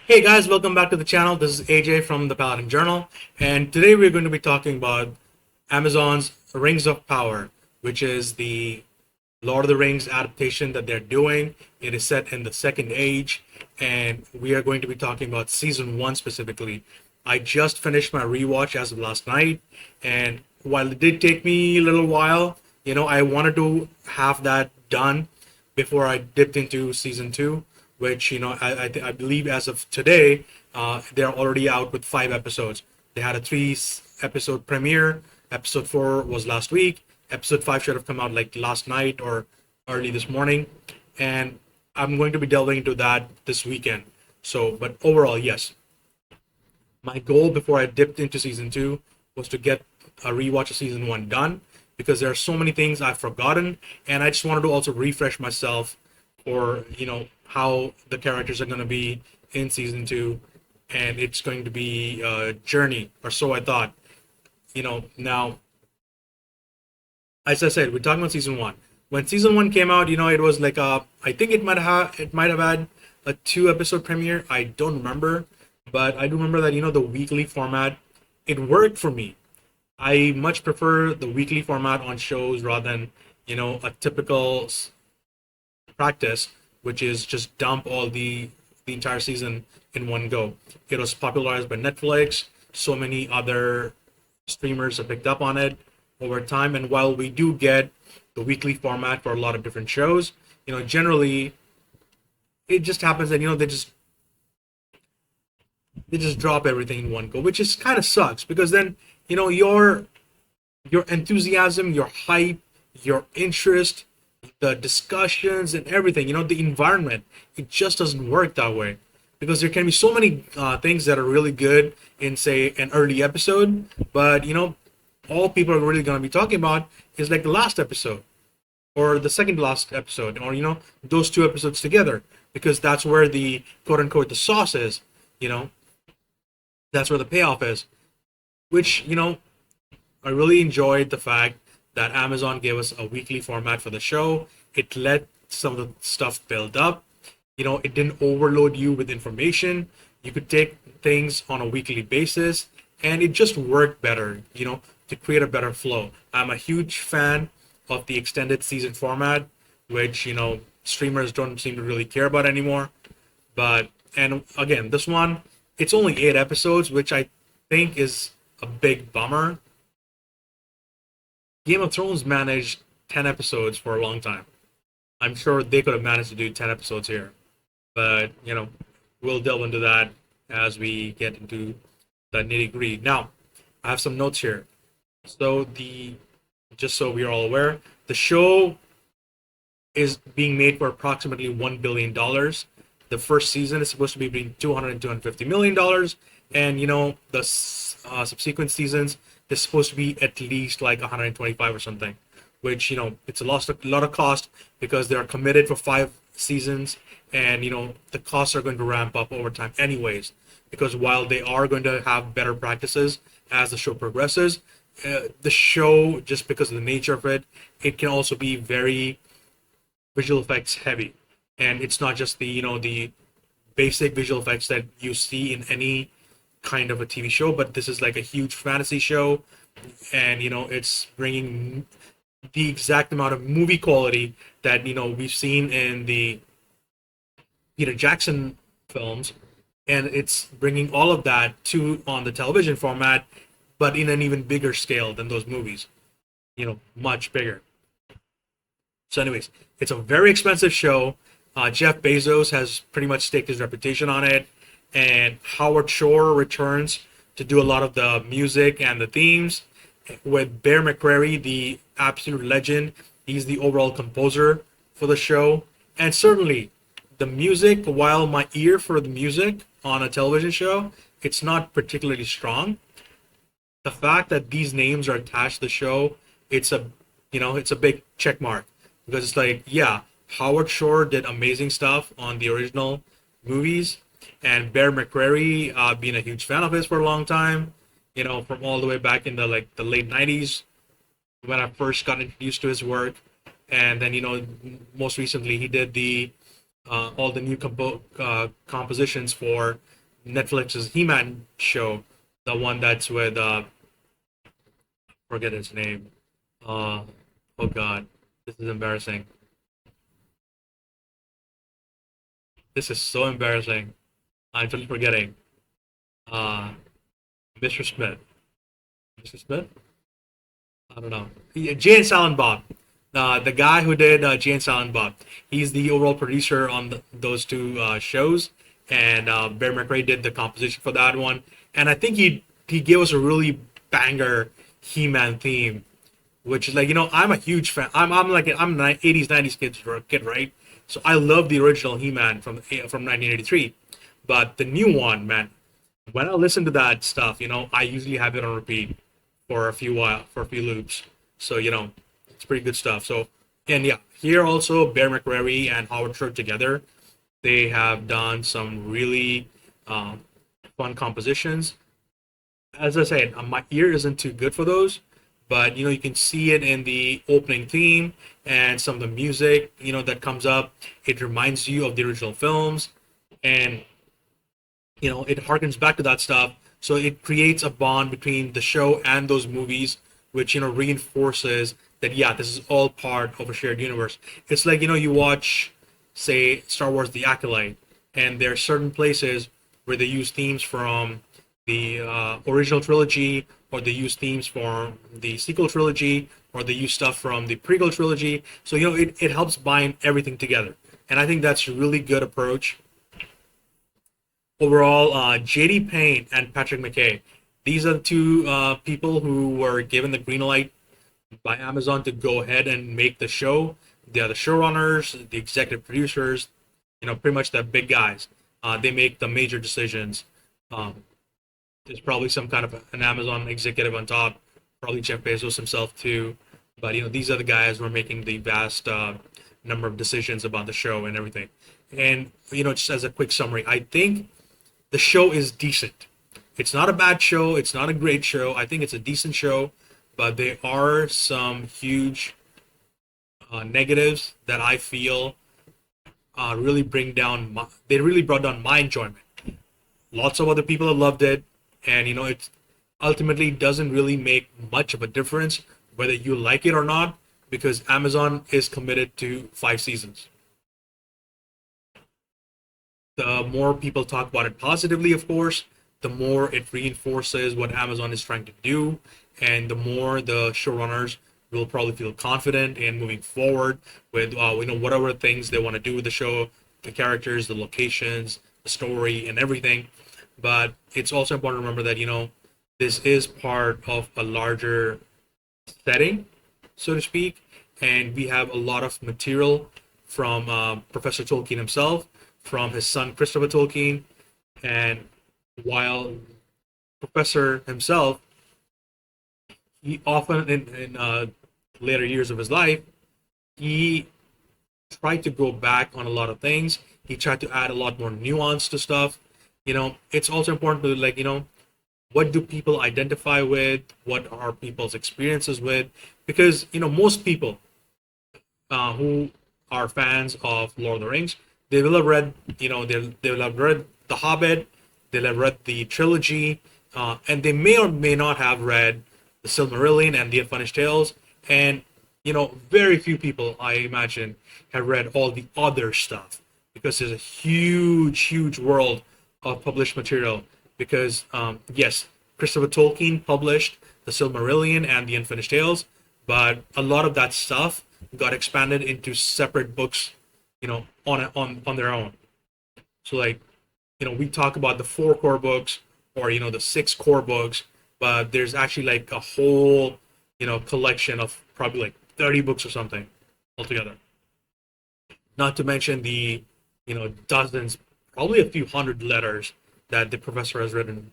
Hey guys, welcome back to the channel. This is AJ from the Paladin Journal, and today we're going to be talking about Amazon's Rings of Power, which is the Lord of the Rings adaptation that they're doing. It is set in the Second Age, and we are going to be talking about season one specifically. I just finished my rewatch as of last night, and while it did take me a little while, I wanted to have that done before I dipped into season two, which I believe as of today, they're already out with 5 episodes. They had a three episode premiere. Episode four was last week. Episode five should have come out like last night or early this morning, and I'm going to be delving into that this weekend. So, but overall, yes, my goal before I dipped into season two was to get a rewatch of season one done because there are so many things I've forgotten, and I just wanted to also refresh myself for how the characters are going to be in season two, and it's going to be a journey, or so I thought. Now, as I said, we're talking about season one. When season one came out, it was like I think it might have had a 2 episode premiere. I don't remember, but I do remember that the weekly format, it worked for me. I much prefer the weekly format on shows rather than a typical practice, which is just dump all the entire season in one go. It was popularized by Netflix. So many other streamers have picked up on it over time. And while we do get the weekly format for a lot of different shows, generally it just happens that they just drop everything in one go, which is kind of sucks because then your enthusiasm, your hype, your interest, the discussions and everything, the environment, it just doesn't work that way because there can be so many things that are really good in say an early episode, but all people are really going to be talking about is like the last episode or the second last episode, or those 2 episodes together, because that's where the quote unquote the sauce is. you know that's where the payoff is, which I really enjoyed the fact that Amazon gave us a weekly format for the show. It let some of the stuff build up. It didn't overload you with information. You could take things on a weekly basis, and it just worked better, to create a better flow. I'm a huge fan of the extended season format, which, streamers don't seem to really care about anymore. But, and again, this one, it's only 8 episodes, which I think is a big bummer. Game of Thrones managed 10 episodes for a long time. I'm sure they could have managed to do 10 episodes here. But, we'll delve into that as we get into the nitty gritty. Now, I have some notes here. So, just so we are all aware, the show is being made for approximately $1 billion. The first season is supposed to be between 200 and $250 million. And, the subsequent seasons is supposed to be at least like 125 or something, which it's a lot of cost because they are committed for 5 seasons, and the costs are going to ramp up over time anyways, because while they are going to have better practices as the show progresses, the show, just because of the nature of it, it can also be very visual effects heavy, and it's not just the basic visual effects that you see in any kind of a TV show, but this is like a huge fantasy show, and it's bringing the exact amount of movie quality that we've seen in the Peter Jackson films, and it's bringing all of that to on the television format, but in an even bigger scale than those movies, much bigger. So, anyways, it's a very expensive show. Jeff Bezos has pretty much staked his reputation on it, and Howard Shore returns to do a lot of the music and the themes. With Bear McCreary, the absolute legend, he's the overall composer for the show. And certainly, the music, while my ear for the music on a television show, it's not particularly strong. The fact that these names are attached to the show, it's a big check mark, because it's like, yeah, Howard Shore did amazing stuff on the original movies, and Bear McCreary, being a huge fan of his for a long time, from all the way back in the late '90s when I first got introduced to his work, and then most recently he did the all the new compositions for Netflix's He-Man show, the one that's with forget his name. Uh, oh God, this is embarrassing. This is so embarrassing. I'm totally forgetting. Uh, Mr. Smith. Mr. Smith? I don't know. Jay and Silent Bob. The guy who did Jay and Silent Bob. He's the overall producer on those two shows, and Bear McRae did the composition for that one. And I think he gave us a really banger He-Man theme, which is like, I'm a huge fan. I'm an 80s 90s kid, right? So I love the original He-Man from 1983, but the new one, man. When I listen to that stuff, I usually have it on repeat for a few loops. So it's pretty good stuff. So, and yeah, here also Bear McCreary and Howard Shore together, they have done some really um, fun compositions. As I said, my ear isn't too good for those, but you can see it in the opening theme and some of the music that comes up. It reminds you of the original films, and it harkens back to that stuff. So it creates a bond between the show and those movies, which reinforces that, yeah, this is all part of a shared universe. It's like you watch, say, Star Wars: The Acolyte, and there are certain places where they use themes from the original trilogy, or they use themes from the sequel trilogy, or they use stuff from the prequel trilogy. So it helps bind everything together, and I think that's a really good approach. Overall, JD Payne and Patrick McKay, these are the two people who were given the green light by Amazon to go ahead and make the show. They are the showrunners, the executive producers, pretty much the big guys. They make the major decisions. Um, there's probably some kind of an Amazon executive on top, probably Jeff Bezos himself too. But these are the guys who are making the vast number of decisions about the show and everything. And just as a quick summary, I think the show is decent. It's not a bad show. It's not a great show. I think it's a decent show, but there are some huge negatives that I feel really they really brought down my enjoyment. Lots of other people have loved it, and it ultimately doesn't really make much of a difference whether you like it or not, because Amazon is committed to 5 seasons. The more people talk about it positively, of course, the more it reinforces what Amazon is trying to do, and the more the showrunners will probably feel confident in moving forward with whatever things they want to do with the show, the characters, the locations, the story, and everything. But it's also important to remember that this is part of a larger setting, so to speak, and we have a lot of material from Professor Tolkien himself, from his son Christopher Tolkien, and while Professor himself, he often in later years of his life, he tried to go back on a lot of things. He tried to add a lot more nuance to stuff. It's also important to what do people identify with? What are people's experiences with? Because most people who are fans of Lord of the Rings, they will have read, they will have read The Hobbit, they'll have read the trilogy, and they may or may not have read the Silmarillion and the Unfinished Tales. And very few people, I imagine, have read all the other stuff, because there's a huge, huge world of published material. Because yes, Christopher Tolkien published the Silmarillion and the Unfinished Tales, but a lot of that stuff got expanded into separate books, on their own. So like, we talk about the 4 core books, or the 6 core books, but there's actually like a whole, collection of probably like 30 books or something altogether. Not to mention the, dozens, probably a few hundred letters that the professor has written,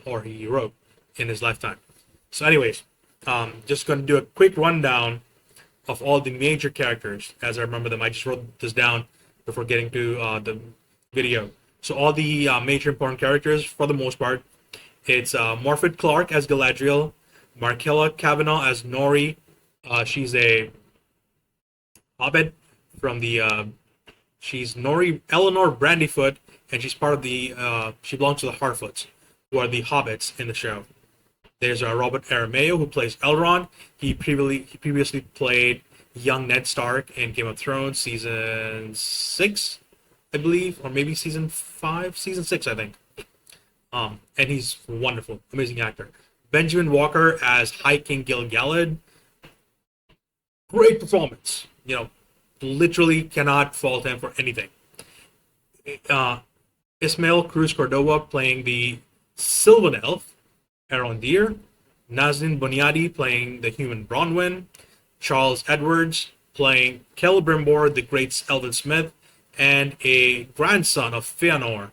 or he wrote in his lifetime. So, anyways, just going to do a quick rundown of all the major characters as I remember them. I just wrote this down before getting to the video. So, all the major important characters, for the most part, it's Morfydd Clark as Galadriel, Markella Kavanaugh as Nori. She's a hobbit from the she's Nori Eleanor Brandyfoot, and she's part of the. She belongs to the Harfoots, who are the hobbits in the show. There's Robert Aramayo, who plays Elrond. He previously played young Ned Stark in Game of Thrones season 6, I believe, or maybe season 5, season 6, I think. And he's wonderful, amazing actor. Benjamin Walker as High King Gil-galad, great performance. Literally cannot fault him for anything. Uh, Ismael Cruz Cordova playing the Sylvan Elf, Arondir. Nazin Boniadi playing the human Bronwyn. Charles Edwards playing Celebrimbor, the great Elven Smith, and a grandson of Fëanor,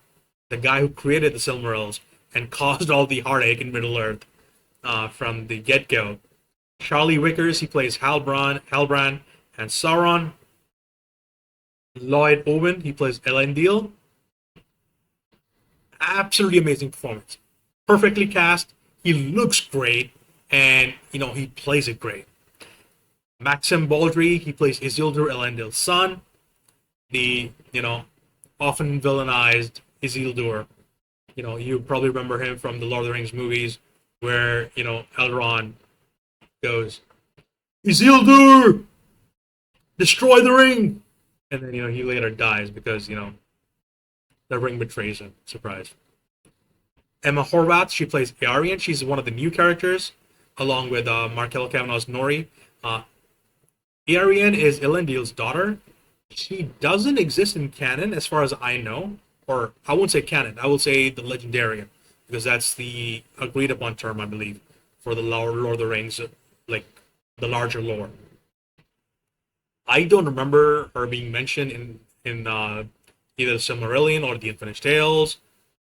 the guy who created the Silmarils and caused all the heartache in Middle-earth from the get-go. Charlie Wickers, he plays Halbrand and Sauron. Lloyd Owen, he plays Elendil. Absolutely amazing performance. Perfectly cast. He looks great, and he plays it great. Maxim Baldry, he plays Isildur Elendil's son, the often villainized Isildur. You probably remember him from the Lord of the Rings movies, where Elrond goes, "Isildur, destroy the ring," and then he later dies because the ring betrays him. Surprise. Emma Horvath, she plays Arian. She's one of the new characters, along with Markel Kavanaugh's Nori. Arian is Elendil's daughter. She doesn't exist in canon, as far as I know. Or, I won't say canon, I will say the Legendarian, because that's the agreed upon term, I believe, for the Lord of the Rings, like, the larger lore. I don't remember her being mentioned in either the Silmarillion or the Infinite Tales,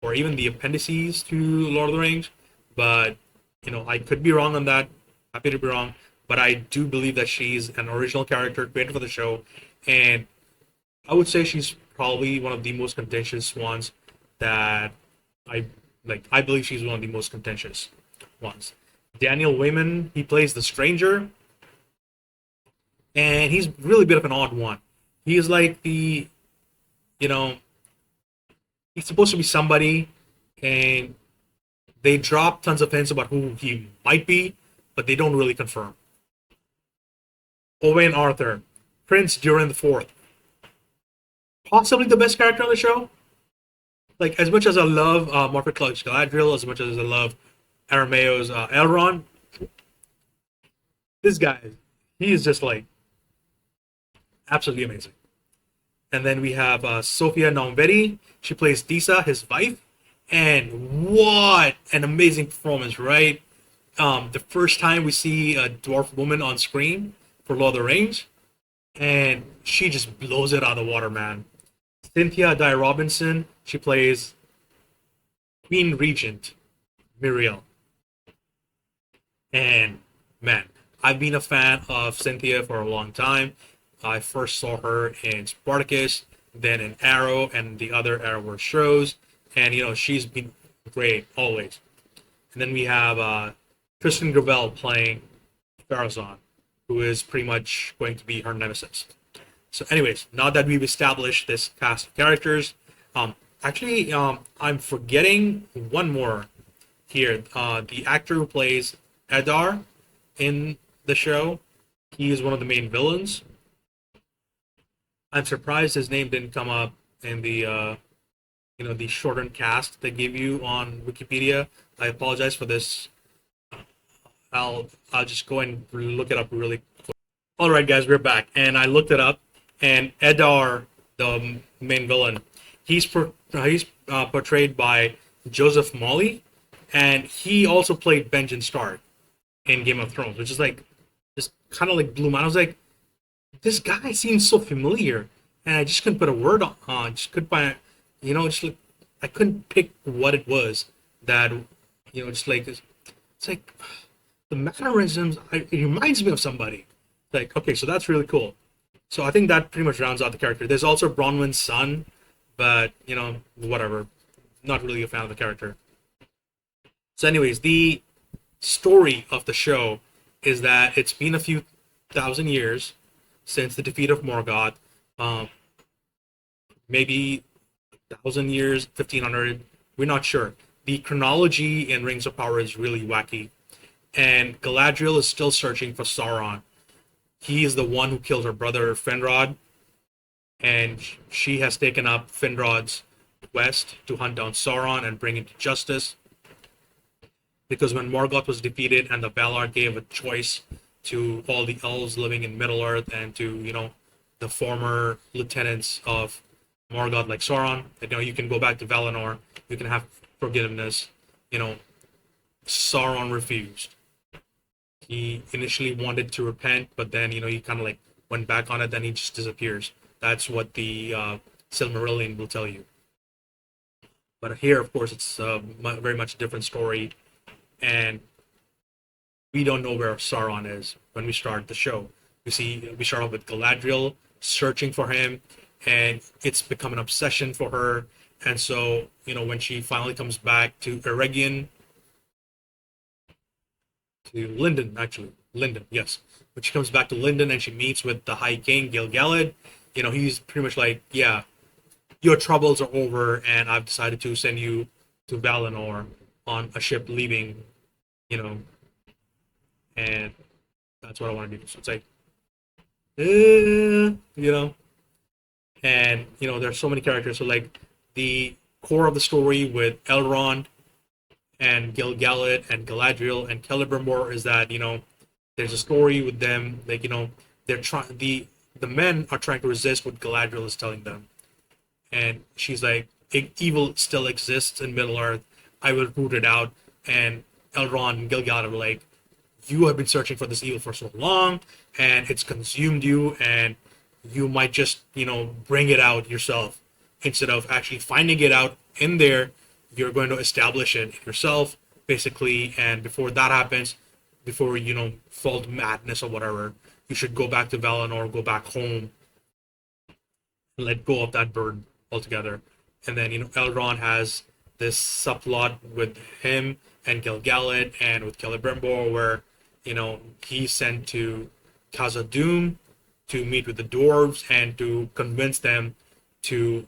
or even the appendices to Lord of the Rings, but, I could be wrong on that. Happy to be wrong. But I do believe that she's an original character created for the show, and I would say she's probably one of the most contentious ones that I like. I believe she's one of the most contentious ones. Daniel Wayman, he plays the Stranger, and he's really a bit of an odd one. He is like the, he's supposed to be somebody, and they drop tons of hints about who he might be, but they don't really confirm. Owain Arthur, Prince Durin IV. Possibly the best character on the show. Like, as much as I love Morphic Galadriel, as much as I love Aramayo's Elrond, this guy, he is just like absolutely amazing. And then we have Sofia Nomvedi. She plays Disa, his wife. And what an amazing performance, right? The first time we see a dwarf woman on screen for Lord of the Rings, and she just blows it out of the water, man. Cynthia Dye Robinson, she plays Queen Regent Muriel. And man, I've been a fan of Cynthia for a long time. I first saw her in Spartacus, then in Arrow and the other Arrowverse shows, and she's been great always. And then we have Tristan Gravel playing Pharazôn, who is pretty much going to be her nemesis. So anyways, now that we've established this cast of characters, I'm forgetting one more here. The actor who plays Eddar in the show, he is one of the main villains. I'm surprised his name didn't come up in the the shortened cast they give you on Wikipedia. I apologize for this. I'll just go and look it up really quick. All right, guys, we're back, and I looked it up. And Eddar, the main villain, he's portrayed by Joseph Mawle, and he also played Benjen Stark in Game of Thrones, which is like just kind of like blew my mind. I was like, this guy seems so familiar, and I just couldn't put a word on. Just couldn't find, just like, I couldn't pick what it was that, just like it's like the mannerisms. It reminds me of somebody. Like, okay, so that's really cool. So I think that pretty much rounds out the character. There's also Bronwyn's son, but whatever. Not really a fan of the character. So, anyways, the story of the show is that it's been a few thousand years since the defeat of Morgoth. Maybe 1,000 years, 1,500. We're not sure. The chronology in Rings of Power is really wacky, and Galadriel is still searching for Sauron. He is the one who killed her brother Finrod, and she has taken up Finrod's quest to hunt down Sauron and bring him to justice. Because when Morgoth was defeated and the Valar gave a choice to all the elves living in Middle Earth and to, the former lieutenants of Morgoth like Sauron, that, you can go back to Valinor, you can have forgiveness, you know, Sauron refused. He initially wanted to repent, but then, he kind of like went back on it, then he just disappears. That's what the Silmarillion will tell you. But here, of course, it's very much a different story, and we don't know where Sauron is when we start the show. We start off with Galadriel searching for him, and it's become an obsession for her. And so, when she finally comes back to Eregion, to Lindon, actually, Lindon, yes. When she comes back to Lindon and she meets with the High King Gil-galad, he's pretty much like, yeah, your troubles are over, and I've decided to send you to Valinor on a ship leaving, and that's what I want to do. So it's like, and there's so many characters. So like the core of the story with Elrond and Gil-galad and Galadriel and Celebrimbor is that there's a story with them, like they're trying the men are trying to resist what Galadriel is telling them, and she's like, evil still exists in Middle Earth, I will root it out. And Elrond and Gil-galad were like, you have been searching for this evil for so long, and it's consumed you, and you might just bring it out yourself instead of actually finding it out in there. You're going to establish it yourself, basically, and before that happens, before fall to madness or whatever, you should go back to Valinor, go back home, and let go of that burden altogether. And then Elrond has this subplot with him and Gil-galad and with Celebrimbor, where he's sent to Khazad-dûm to meet with the dwarves and to convince them to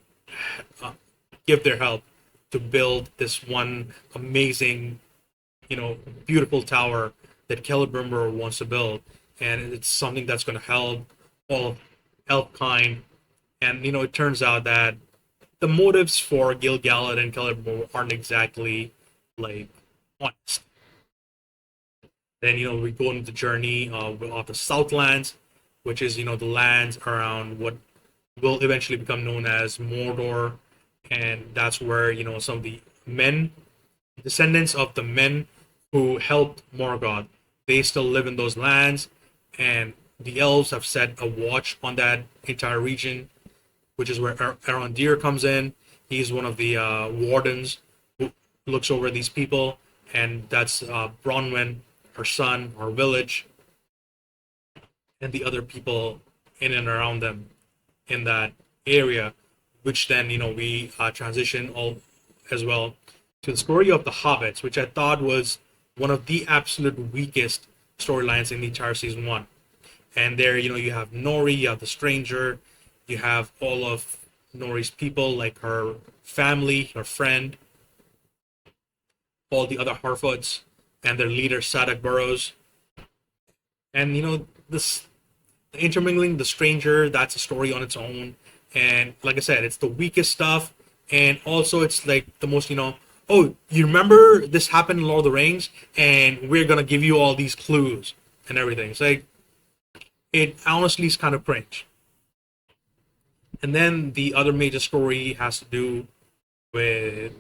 give their help to build this one amazing, beautiful tower that Celebrimbor wants to build. And it's something that's going to help all elfkind. And, it turns out that the motives for Gil-galad and Celebrimbor aren't exactly, like, honest. Then, we go on the journey of the Southlands, which is, the lands around what will eventually become known as Mordor. And that's where, some of the descendants of the men who helped Morgoth, they still live in those lands. And the elves have set a watch on that entire region, which is where Arondir comes in. He's one of the wardens who looks over these people. And that's Bronwyn, her son, her village, and the other people in and around them in that area, which then, we transition all as well to the story of the Hobbits, which I thought was one of the absolute weakest storylines in the entire season one. And there, you have Nori, you have the stranger, you have all of Nori's people, like her family, her friend, all the other Harfoots, and their leader, Sadak Burrows. And, this the intermingling, the stranger, that's a story on its own. And like I said, it's the weakest stuff. And also it's like the most, oh, you remember this happened in Lord of the Rings, and we're going to give you all these clues and everything. It's like, it honestly is kind of cringe. And then the other major story has to do with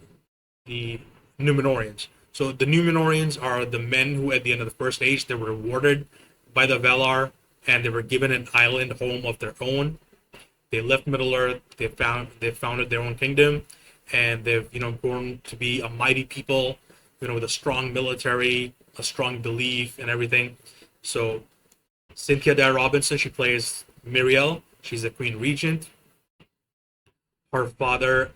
the Númenóreans. So the Númenóreans are the men who, at the end of the First Age, they were rewarded by the Valar, and they were given an island home of their own. They left Middle Earth. They founded their own kingdom, and they've grown to be a mighty people, with a strong military, a strong belief, and everything. So Cynthia Dyer Robinson, she plays Miriel. She's the Queen Regent. Her father,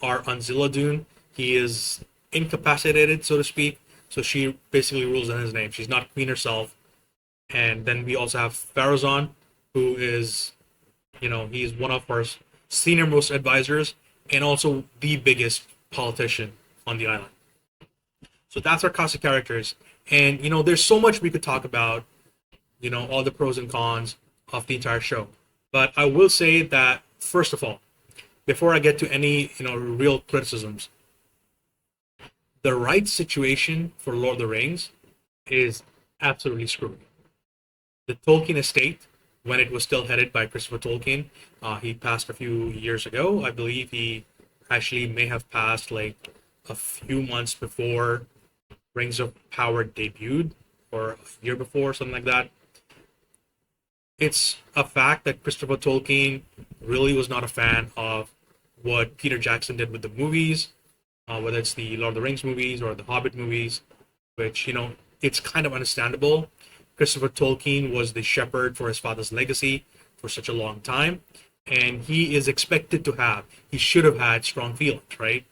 Ar Unziladun, he is incapacitated, so to speak. So she basically rules in his name. She's not queen herself. And then we also have Pharazôn, who is, he's one of our senior most advisors, and also the biggest politician on the island. So that's our cast of characters. And there's so much we could talk about, all the pros and cons of the entire show. But I will say that first of all, before I get to any, real criticisms, the right situation for Lord of the Rings is absolutely screwy. The Tolkien estate, when it was still headed by Christopher Tolkien, he passed a few years ago. I believe he actually may have passed like a few months before Rings of Power debuted, or a year before, something like that. It's a fact that Christopher Tolkien really was not a fan of what Peter Jackson did with the movies, whether it's the Lord of the Rings movies or the Hobbit movies, which, it's kind of understandable. Christopher Tolkien was the shepherd for his father's legacy for such a long time, and he is expected to have, he should have had strong feelings, right?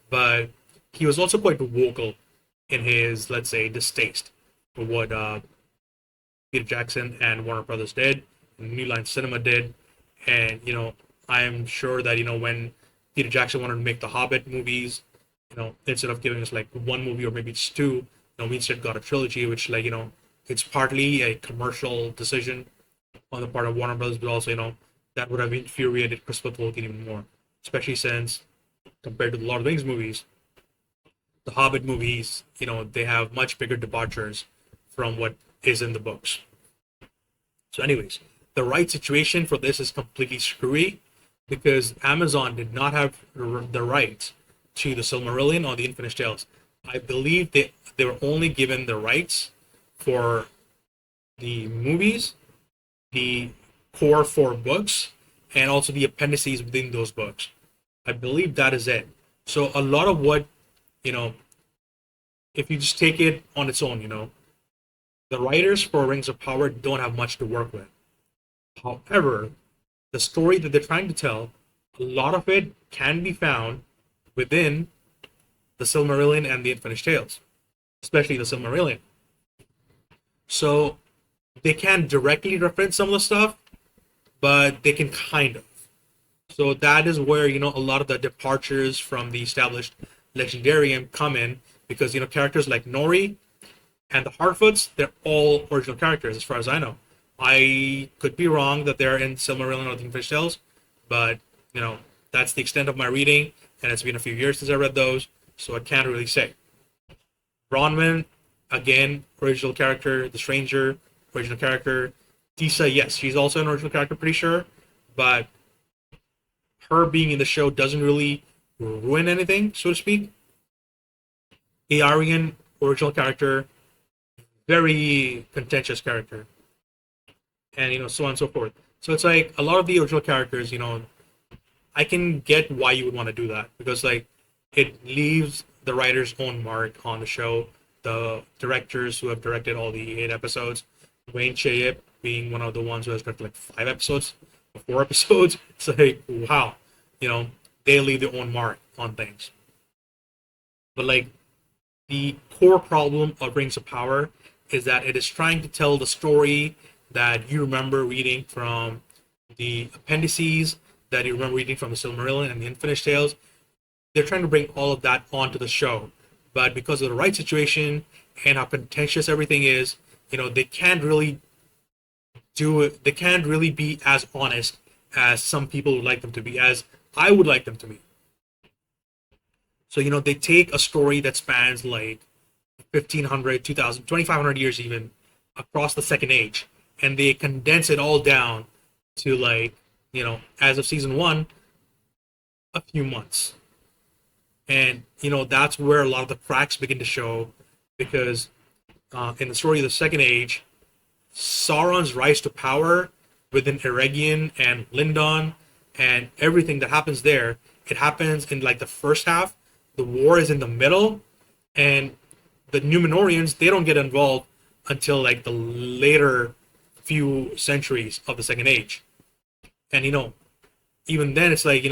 But he was also quite vocal in his, let's say, distaste for what Peter Jackson and Warner Brothers did, and New Line Cinema did. And, I am sure that, when Peter Jackson wanted to make the Hobbit movies, instead of giving us like one movie or maybe just two, we instead got a trilogy, which, like, it's partly a commercial decision on the part of Warner Brothers, but also, that would have infuriated Christopher Tolkien even more, especially since compared to the Lord of the Rings movies, the Hobbit movies, they have much bigger departures from what is in the books. So, anyways, the right situation for this is completely screwy because Amazon did not have the rights to the Silmarillion or the Infinite Tales. I believe they were only given the rights for the movies, the core four books, and also the appendices within those books. I believe that is it. So a lot of what, if you just take it on its own, the writers for Rings of Power don't have much to work with. However, the story that they're trying to tell, a lot of it can be found within the Silmarillion and the Infinite Tales, especially the Silmarillion. So they can't directly reference some of the stuff, but they can kind of. So that is where, a lot of the departures from the established legendarium come in, because, characters like Nori and the Harfoots, they're all original characters as far as I know. I could be wrong that they're in Silmarillion or the Infinite Tales, but, that's the extent of my reading, and it's been a few years since I read those, so I can't really say. Bronwyn, again, original character. The Stranger, original character. Tisa, yes, she's also an original character, pretty sure, but her being in the show doesn't really ruin anything, so to speak. Aarion, original character, very contentious character, and so on and so forth. So it's like a lot of the original characters, I can get why you would want to do that, because like it leaves the writer's own mark on the show. The directors who have directed all the 8 episodes, Wayne Chayep being one of the ones who has directed like 5 episodes, or 4 episodes. It's like, wow, they leave their own mark on things. But like, the core problem of Rings of Power is that it is trying to tell the story that you remember reading from the appendices, that you remember reading from the Silmarillion and the Infinite Tales. They're trying to bring all of that onto the show. But because of the right situation and how contentious everything is, they can't really do it. They can't really be as honest as some people would like them to be, as I would like them to be. So, they take a story that spans like 1500, 2000, 2500 years even across the Second Age, and they condense it all down to like, as of season 1, a few months. And, that's where a lot of the cracks begin to show, because in the story of the Second Age, Sauron's rise to power within Eregion and Lindon and everything that happens there, it happens in like the first half. The war is in the middle, and the Numenorians, they don't get involved until like the later few centuries of the Second Age. And, even then it's like,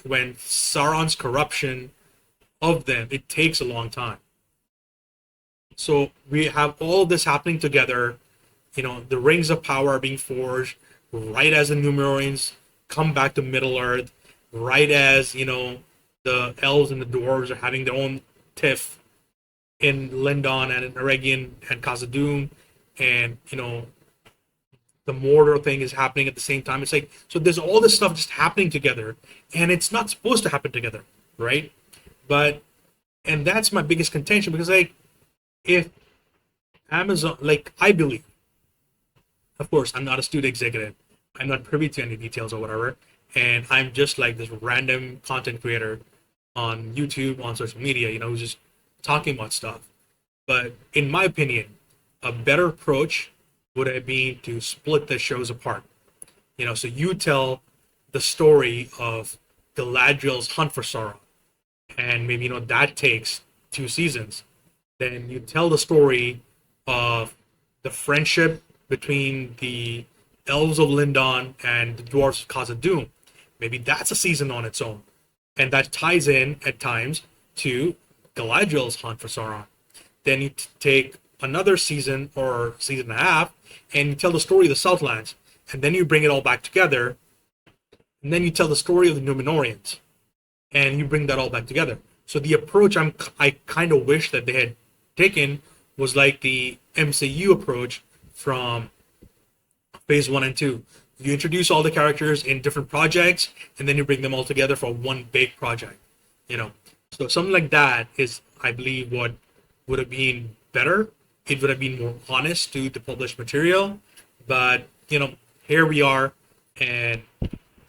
when Sauron's corruption of them, it takes a long time. So we have all this happening together, the Rings of Power are being forged right as the Numenorians come back to Middle Earth, right as, the elves and the dwarves are having their own tiff in Lindon and in Eregion and Khazad-dûm, and the Mordor thing is happening at the same time. It's like, so there's all this stuff just happening together, and it's not supposed to happen together, right? But and that's my biggest contention, because like, if Amazon, like, I believe, of course, I'm not a studio executive, I'm not privy to any details or whatever, and I'm just like this random content creator on YouTube, on social media, who's just talking about stuff. But in my opinion, a better approach would have been to split the shows apart. So you tell the story of Galadriel's hunt for Sauron, and maybe that takes 2 seasons. Then you tell the story of the friendship between the elves of Lindon and the dwarves of Khazad-dûm. Maybe that's a season on its own, and that ties in at times to Galadriel's hunt for Sauron. Then you take another season or season and a half, and you tell the story of the Southlands, and then you bring it all back together, and then you tell the story of the Númenóreans, and you bring that all back together. So the approach I kind of wish that they had taken was like the MCU approach from Phase 1 and 2. You introduce all the characters in different projects, and then you bring them all together for one big project. So something like that is, I believe, what would have been better. It would have been more honest to the published material. But here we are, and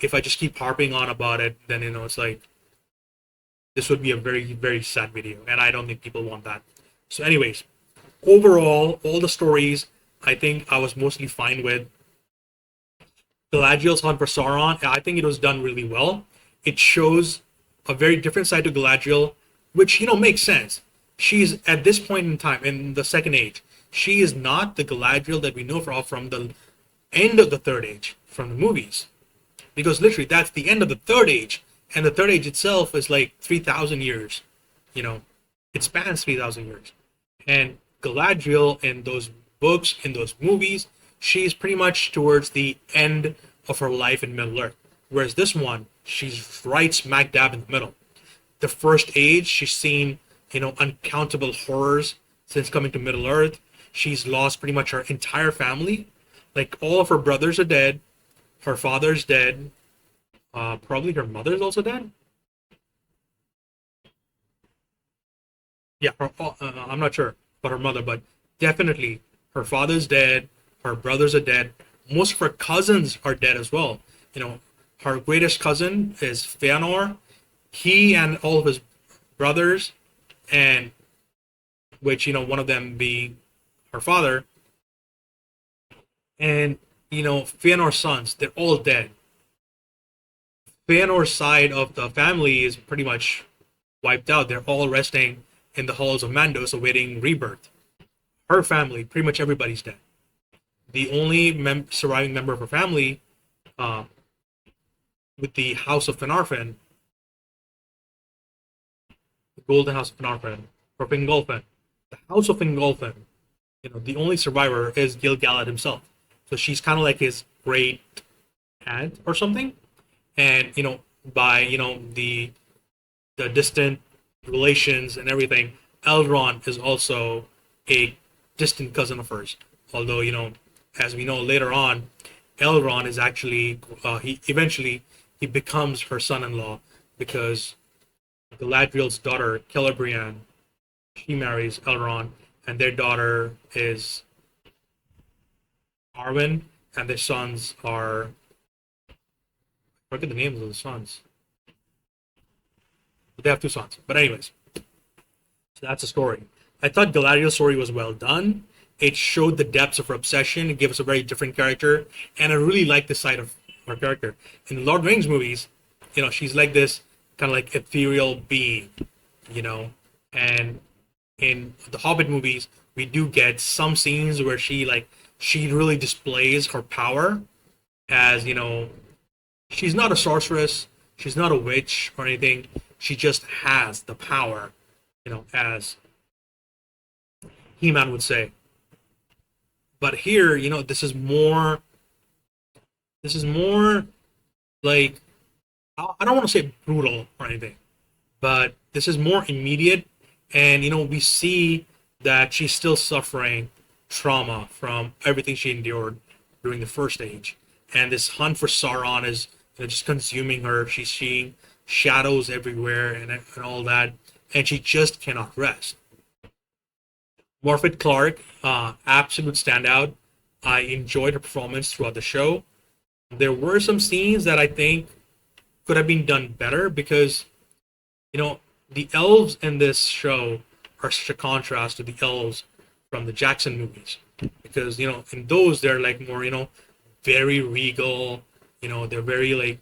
if I just keep harping on about it, then it's like, this would be a very, very sad video, and I don't think people want that. So anyways, overall, all the stories, I think I was mostly fine with. Galadriel's hunt for Sauron, I think it was done really well. It shows a very different side to Galadriel, which makes sense. She's at this point in time in the Second Age. She is not the Galadriel that we know from the end of the Third Age, from the movies, because literally that's the end of the Third Age, and the Third Age itself is like 3,000 years. It spans 3,000 years, and Galadriel in those books, in those movies, she's pretty much towards the end of her life in Middle Earth. Whereas this one, she's right smack dab in the middle. The First Age, she's seen, uncountable horrors since coming to Middle Earth. She's lost pretty much her entire family. Like, all of her brothers are dead. Her father's dead. Probably her mother's also dead. Yeah, I'm not sure about her mother, but definitely her father's dead. Her brothers are dead. Most of her cousins are dead as well. Her greatest cousin is Fëanor. He and all of his brothers, and which one of them being her father, and Fëanor's sons, they're all dead. Fëanor's side of the family is pretty much wiped out. They're all resting in the halls of Mandos awaiting rebirth. Her family, pretty much everybody's dead. The only surviving member of her family, with the House of Finarfin, the Golden House of Finarfin, or Fingolfin, the House of Fingolfin, the only survivor is Gil-galad himself. So she's kind of like his great aunt or something, and by the distant relations and everything, Elrond is also a distant cousin of hers. Although as we know later on, Elrond is actually he becomes her son-in-law, because Galadriel's daughter Celebrian, she marries Elrond, and their daughter is Arwen, and their sons are, I forget the names of the sons. But they have 2 sons. But anyways, so that's the story. I thought Galadriel's story was well done. It showed the depths of her obsession. It gave us a very different character, and I really liked this side of her character. In the Lord of the Rings movies, she's like this kind of like ethereal being, and in the Hobbit movies, we do get some scenes where she really displays her power as, she's not a sorceress, she's not a witch or anything, she just has the power, as He-Man would say. But here, this is more like, I don't want to say brutal or anything, but this is more immediate, and we see that she's still suffering trauma from everything she endured during the first age, and this hunt for Sauron is just consuming her. She's seeing shadows everywhere and all that, and she just cannot rest. Morfydd Clark, absolute standout. I enjoyed her performance throughout the show. There were some scenes that I think could have been done better because the elves in this show are such a contrast to the elves from the Jackson movies. Because, in those they're like more, very regal, they're very like,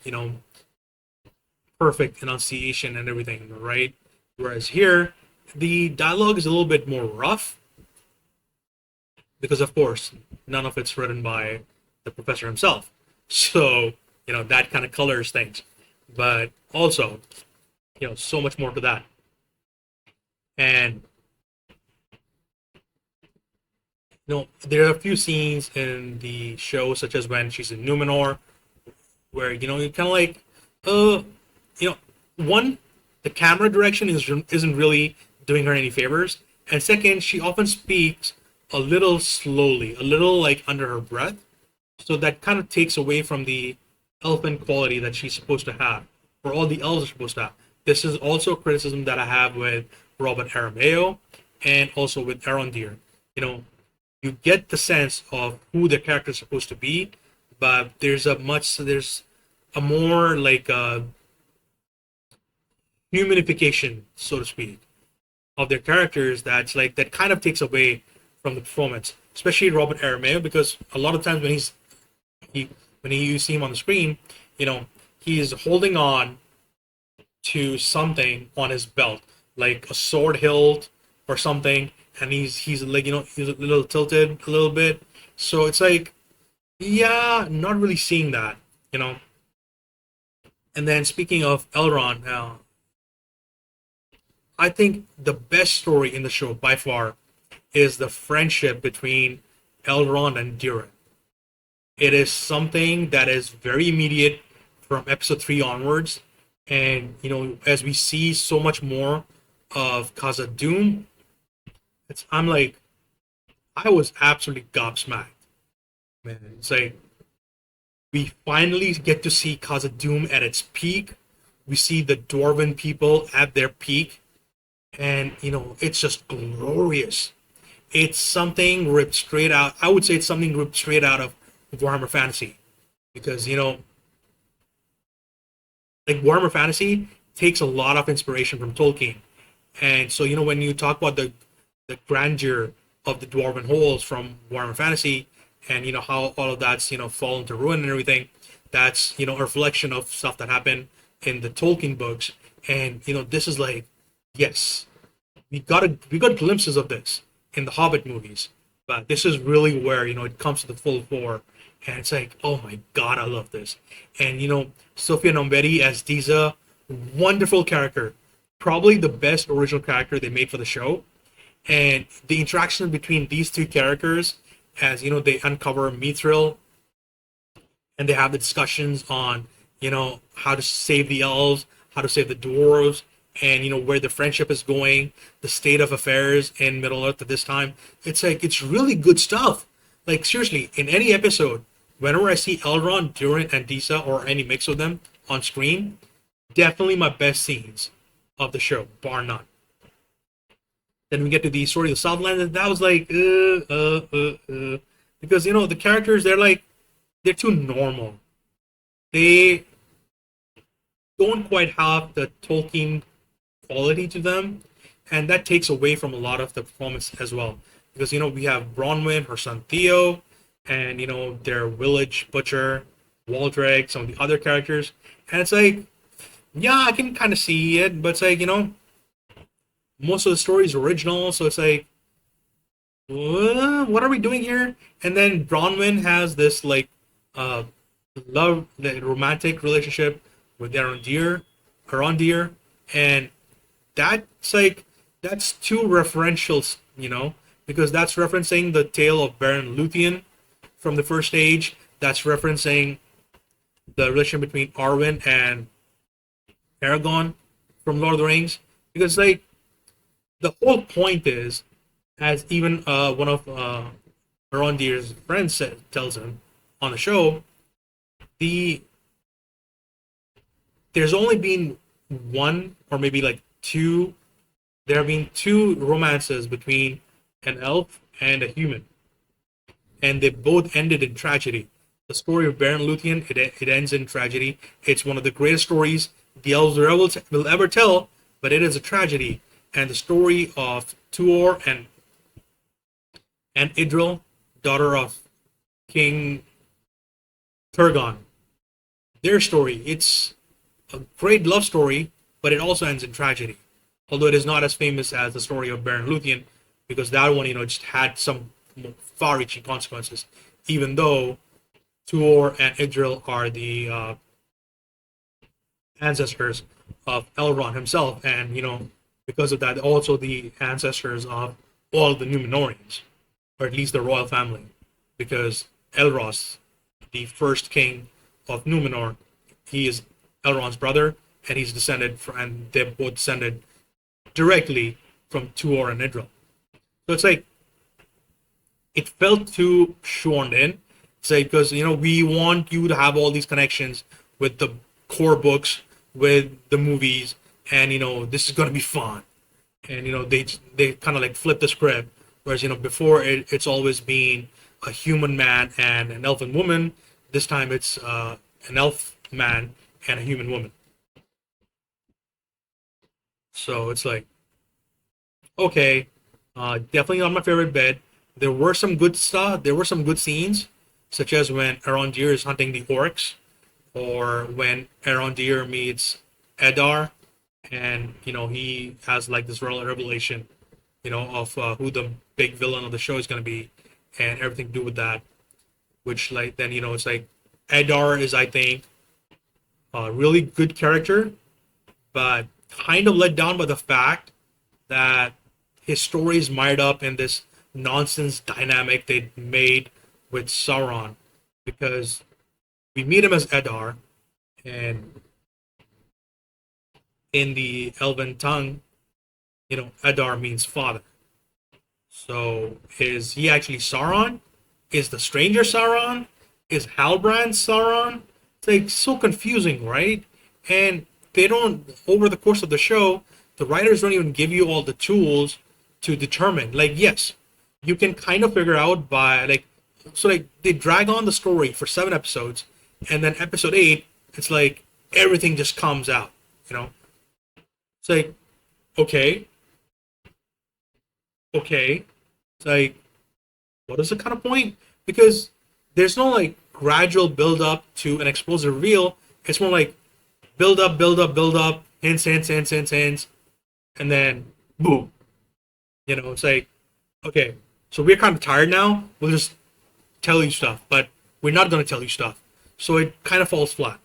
perfect enunciation and everything, right? Whereas here, the dialogue is a little bit more rough because, of course, none of it's written by the professor himself. So, that kind of colors things. But also, so much more to that. And there are a few scenes in the show, such as when she's in Numenor, where you're kind of like, you know, one, the camera direction isn't really doing her any favors, and second, she often speaks a little slowly, a little like under her breath, so that kind of takes away from the elfin quality that she's supposed to have, or all the elves are supposed to have. This is also a criticism that I have with Robert Aramayo and also with Arondir. You get the sense of who the character is supposed to be, but there's a more like humanification, so to speak, of their characters that kind of takes away from the performance, especially Robert Aramayo, because a lot of times when you see him on the screen, he is holding on to something on his belt, like a sword hilt or something, and he's like he's a little tilted a little bit. So it's like, yeah, not really seeing that. And then speaking of Elrond, now I think the best story in the show by far is the friendship between Elrond and Durin. It is something that is very immediate from episode 3 onwards, and as we see so much more of Khazad-dûm, I'm like, I was absolutely gobsmacked, man. It's like we finally get to see Khazad-dûm at its peak. We see the Dwarven people at their peak, and it's just glorious. It's something ripped straight out. I would say it's something ripped straight out of Warhammer Fantasy, because like Warhammer Fantasy takes a lot of inspiration from Tolkien, and so when you talk about the grandeur of the Dwarven Halls from Warhammer Fantasy, and how all of that's fallen to ruin and everything, that's a reflection of stuff that happened in the Tolkien books, and this is like, yes, we got glimpses of this in the Hobbit movies, but this is really where it comes to the full fore, and it's like, oh my god, I love this. And Sofia Nombetti as Diza, wonderful character, probably the best original character they made for the show, and the interaction between these two characters as they uncover Mithril, and they have the discussions on how to save the elves, how to save the dwarves, and where the friendship is going, the state of affairs in Middle Earth at this time. It's like, it's really good stuff. Like, seriously, in any episode, whenever I see Elrond, Durin, and Disa, or any mix of them on screen, definitely my best scenes of the show, bar none. Then we get to the story of the Southland, and that was like, because the characters, they're too normal. They don't quite have the Tolkien quality to them, and that takes away from a lot of the performance as well. Because we have Bronwyn, her son Theo, and their village butcher, Waldreg, some of the other characters, and it's like, yeah, I can kind of see it, but it's like most of the story is original, so it's like, what are we doing here? And then Bronwyn has this like love, the romantic relationship with Arondir, and that's too referential, because that's referencing the tale of Baron Luthien from the first age. That's referencing the relation between Arwen and Aragorn from Lord of the Rings, because like the whole point is, as even one of Arondir's friends tells him on the show, the there's only been one or maybe like two. There have been two romances between an elf and a human, and they both ended in tragedy. The story of Baron Luthien, it ends in tragedy. It's one of the greatest stories the elves will ever tell, but it is a tragedy. And the story of Tuor and Idril, daughter of King Turgon, their story, it's a great love story, but it also ends in tragedy. Although it is not as famous as the story of Baron Luthien, because that one, just had some far-reaching consequences. Even though Tuor and Idril are the ancestors of Elrond himself, and because of that, also the ancestors of all the Númenóreans, or at least the royal family, because Elros, the first king of Númenor, he is Elrond's brother, and he's descended from, and they're both descended directly from Tuor and Idril. So it's like it felt too shoehorned in. It's like, because we want you to have all these connections with the core books, with the movies, and this is gonna be fun. And they kind of like flip the script, whereas before it's always been a human man and an elfin woman. This time it's an elf man and a human woman. So it's like, okay, definitely not my favorite bit. There were some good stuff. There were some good scenes, such as when Arondir is hunting the orcs, or when Arondir meets Eddar, and he has like this revelation, of who the big villain of the show is going to be, and everything to do with that. Which like then it's like Eddar is, I think, a really good character, but kind of let down by the fact that his story is mired up in this nonsense dynamic they made with Sauron, because we meet him as Eddar, and in the Elven tongue, Eddar means father. So is he actually Sauron? Is the stranger Sauron? Is Halbrand Sauron? It's like so confusing, right? And they don't, over the course of the show, the writers don't even give you all the tools to determine. Like, yes, you can kind of figure out by like they drag on the story for 7 episodes, and then episode 8, it's like everything just comes out. It's like, okay. It's like, what is the kind of point? Because there's no like gradual build up to an explosive reveal. It's more like build up, hints, and then boom. It's like, okay, so we're kind of tired now. We'll just tell you stuff, but we're not going to tell you stuff. So it kind of falls flat.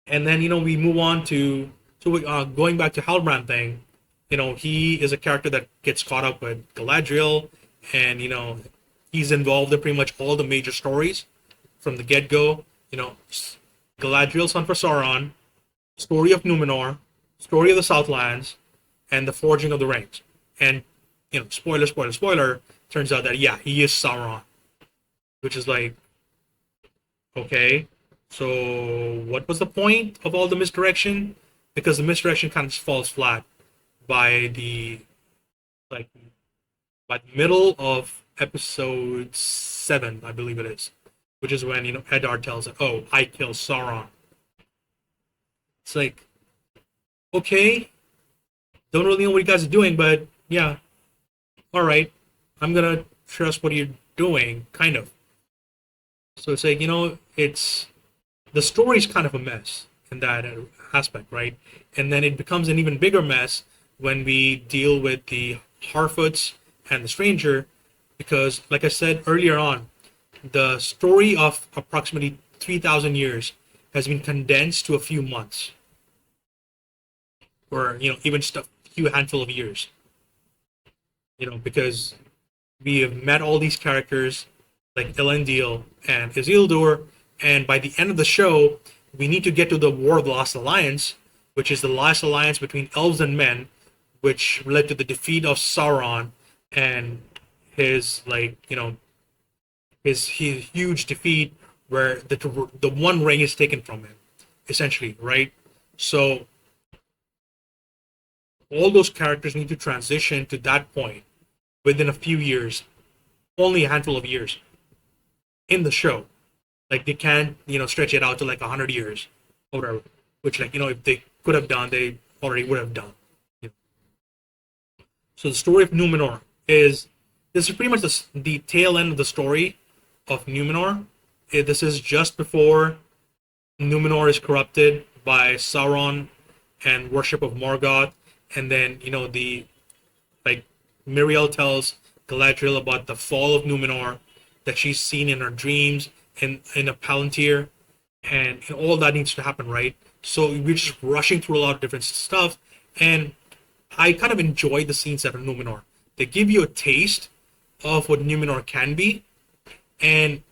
And then we move on to going back to Halbrand thing. He is a character that gets caught up with Galadriel, and he's involved in pretty much all the major stories from the get-go. Galadriel's Hunt for Sauron, Story of Númenor, Story of the Southlands, and the Forging of the Rings. And spoiler, turns out that yeah, he is Sauron, which is like, okay, so what was the point of all the misdirection? Because the misdirection kind of falls flat by the middle of episode 7, I believe it is, which is when Eddard tells it, "Oh, I killed Sauron." It's like, okay, don't really know what you guys are doing, but yeah, all right, I'm gonna trust what you're doing, kind of. So it's like, it's the story's kind of a mess in that aspect, right? And then it becomes an even bigger mess when we deal with the Harfoots and the Stranger, because, like I said earlier on, the story of approximately 3,000 years has been condensed to a few months, or even just a few handful of years. Because we have met all these characters like Elendil and Isildur, and by the end of the show, we need to get to the War of the Lost Alliance, which is the last alliance between elves and men, which led to the defeat of Sauron and his his huge defeat where the One Ring is taken from him, essentially, right? So all those characters need to transition to that point within a few years, only a handful of years in the show. Like they can't, stretch it out to like 100 years or whatever. Which, if they could have done, they already would have done. You know. So the story of Numenor is this is pretty much the tail end of the story of Numenor. This is just before Numenor is corrupted by Sauron and worship of Morgoth, and then the like Miriel tells Galadriel about the fall of Numenor that she's seen in her dreams in a Palantir, and all that needs to happen, right? So we're just rushing through a lot of different stuff, and I kind of enjoy the scenes that are Numenor. They give you a taste of what Numenor can be, and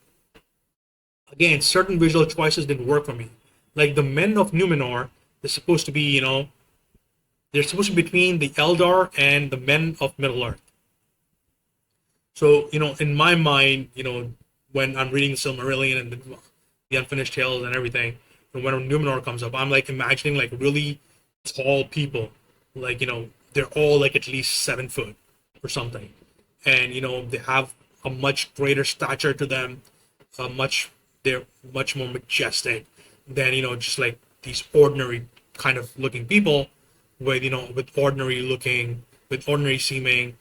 again, certain visual choices didn't work for me. Like the men of Numenor, they're supposed to be, they're supposed to be between the Eldar and the men of Middle Earth. So, in my mind, when I'm reading the Silmarillion and the Unfinished Tales and everything, and when Numenor comes up, I'm like imagining like really tall people, like they're all like at least 7 foot or something, and they have a much greater stature to them, they're much more majestic than just like these ordinary kind of looking people with with ordinary seeming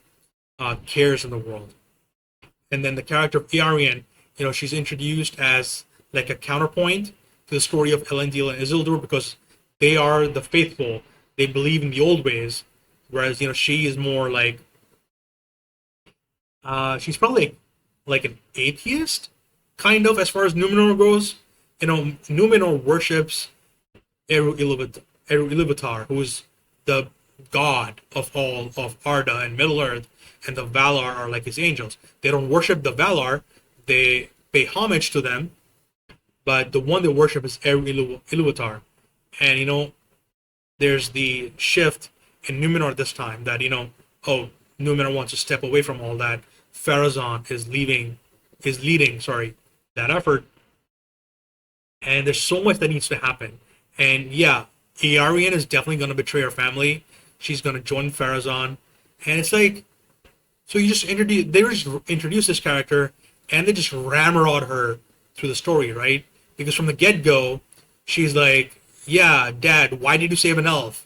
cares in the world. And then the character of Iarian, she's introduced as like a counterpoint to the story of Elendil and Isildur because they are the faithful. They believe in the old ways, whereas she is more like she's probably like an atheist, kind of, as far as Numenor goes. Numenor worships Eru-Ilúvatar, who is the god of all of Arda and Middle Earth, and the Valar are like his angels. They don't worship the Valar, they pay homage to them, but the one they worship is Eru-Ilúvatar. And there's the shift in Numenor this time that Numenor wants to step away from all that. Pharazôn is leading that effort, and there's so much that needs to happen. And yeah, Iarian is definitely going to betray her family. She's going to join Pharazôn, and it's like, so they just introduce this character, and they just ramrod her through the story, right? Because from the get-go, she's like, yeah, Dad, why did you save an elf?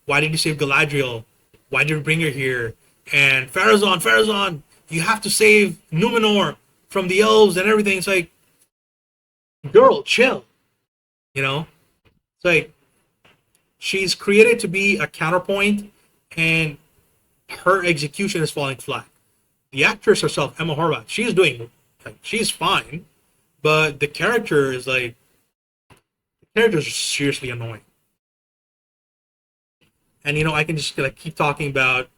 Why did you save Galadriel? Why did you bring her here? And Pharazôn, you have to save Numenor from the elves and everything. It's like, girl, chill. It's like, she's created to be a counterpoint, and her execution is falling flat. The actress herself, Emma Horvath, she's fine, but the character's seriously annoying. And I can just like keep talking about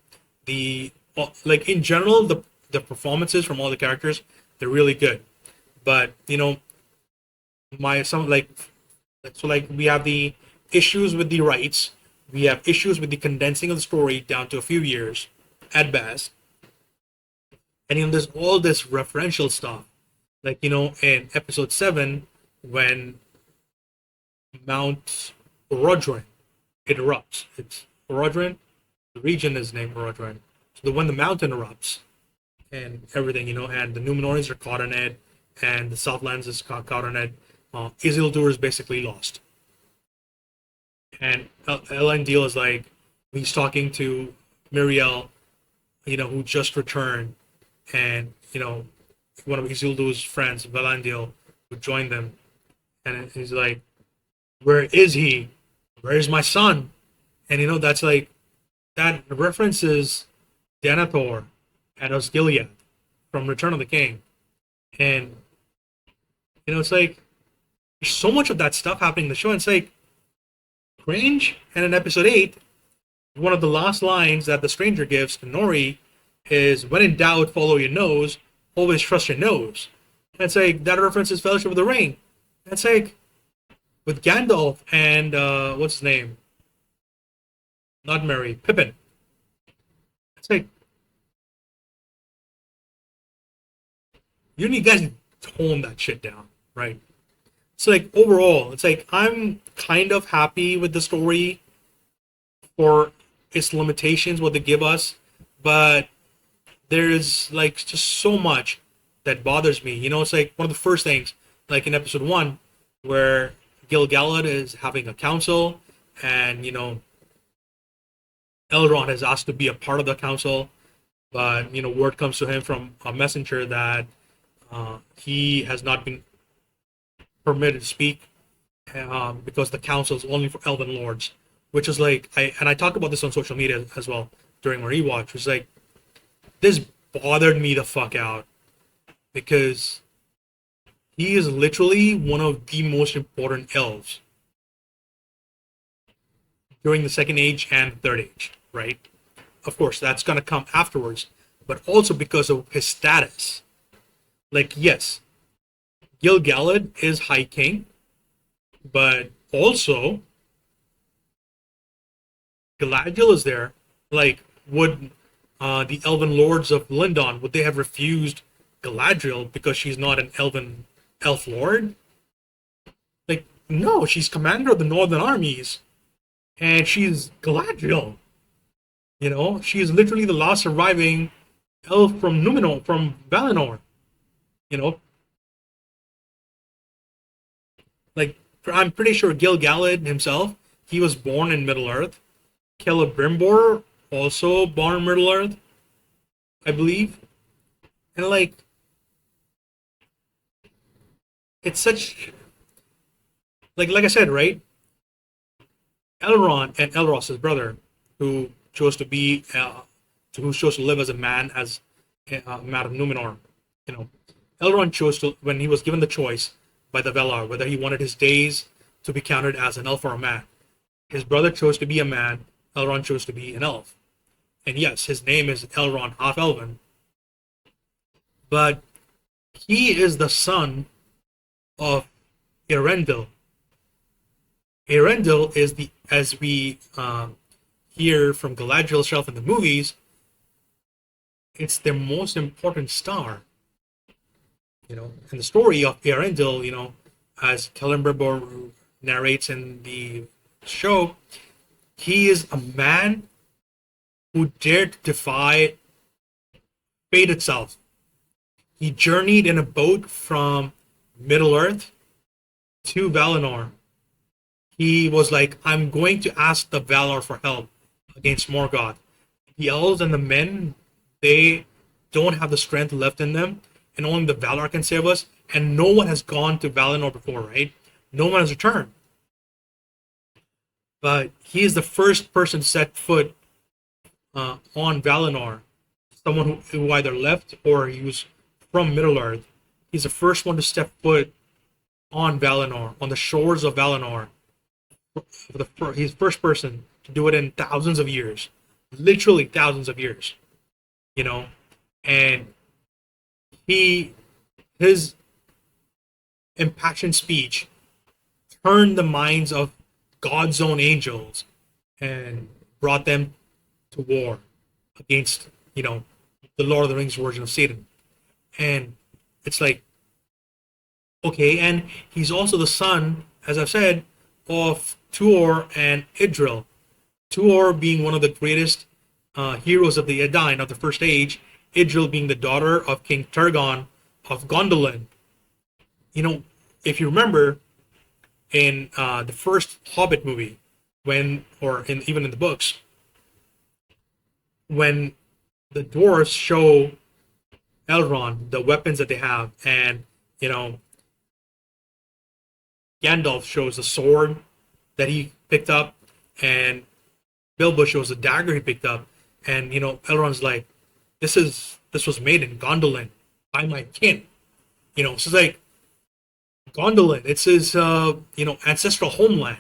in general the performances from all the characters, they're really good. But we have the issues with the rights, we have issues with the condensing of the story down to a few years at best. And there's all this referential stuff. Like, in episode 7, when Mount Orodruin erupts. It's Orodruin. The region is named Orodruin. So when the mountain erupts and everything, and the Numenorians are caught in it, and the Southlands is caught in it, Isildur is basically lost. And Elendil is like, he's talking to Miriel, who just returned, and one of Isildur's friends, Valandil, would join them, and he's like, "Where is he? Where is my son?" And that's like, that references Denethor and Osgiliath from Return of the King, and it's like there's so much of that stuff happening in the show, and it's like cringe. And in episode 8, one of the last lines that the stranger gives to Nori is, "When in doubt, follow your nose. Always trust your nose." And it's like, that references Fellowship of the Ring. And it's like, with Gandalf and what's his name? not Merry, Pippin. It's like you need guys to tone that shit down, right? So like overall, it's like I'm kind of happy with the story for its limitations, what they give us, but there's like just so much that bothers me. It's like one of the first things, like in episode one, where Gil-galad is having a council, and Elrond is asked to be a part of the council, but word comes to him from a messenger that he has not been permitted to speak because the council is only for elven lords, which is like I talked about this on social media as well during my rewatch. Which is like this bothered me the fuck out because he is literally one of the most important elves during the Second Age and Third Age, right? Of course, that's gonna come afterwards, but also because of his status. Like, yes, Gil-galad is High King, but also Galadriel is there. Like, would the Elven Lords of Lindon would they have refused Galadriel because she's not an elf lord? Like, no, she's commander of the Northern armies, and she's Galadriel. She is literally the last surviving elf from Numenor, from Valinor. You know, like I'm pretty sure Gil-galad himself, he was born in Middle Earth. Celebrimbor also born in Middle Earth, I believe. And like, it's such like I said, right? Elrond and Elros, his brother, who chose to be, who chose to live as a man, as a man of Numenor. You know, Elrond chose to, when he was given the choice by the Valar whether he wanted his days to be counted as an elf or a man. His brother chose to be a man. Elrond chose to be an elf. And yes, his name is Elrond, half elven, but he is the son of Erendil. Erendil is the, as we hear from Galadriel herself in the movies, it's their most important star. In the story of Erendil, as Celebrimbor narrates in the show, he is a man who dared to defy fate itself. He journeyed in a boat from Middle Earth to Valinor. He was like, I'm going to ask the Valar for help against Morgoth. The elves and the men, they don't have the strength left in them, and only the Valar can save us. And no one has gone to Valinor before, right? No one has returned. But he is the first person to set foot on Valinor. Someone who either left or he was from Middle Earth. He's the first one to step foot on Valinor, on the shores of Valinor. He's the first person to do it in thousands of years. Literally thousands of years. And his impassioned speech turned the minds of God's own angels and brought them to war against, the Lord of the Rings version of Satan. And it's like, okay, and he's also the son, as I've said, of Tuor and Idril. Tuor being one of the greatest heroes of the Edain of the First Age, Idril being the daughter of King Turgon of Gondolin. If you remember, in the first Hobbit movie, even in the books, when the dwarves show Elrond the weapons that they have, and Gandalf shows the sword that he picked up, and Bilbo shows the dagger he picked up, and Elrond's like, this was made in Gondolin by my kin. So it's like Gondolin, it's his ancestral homeland.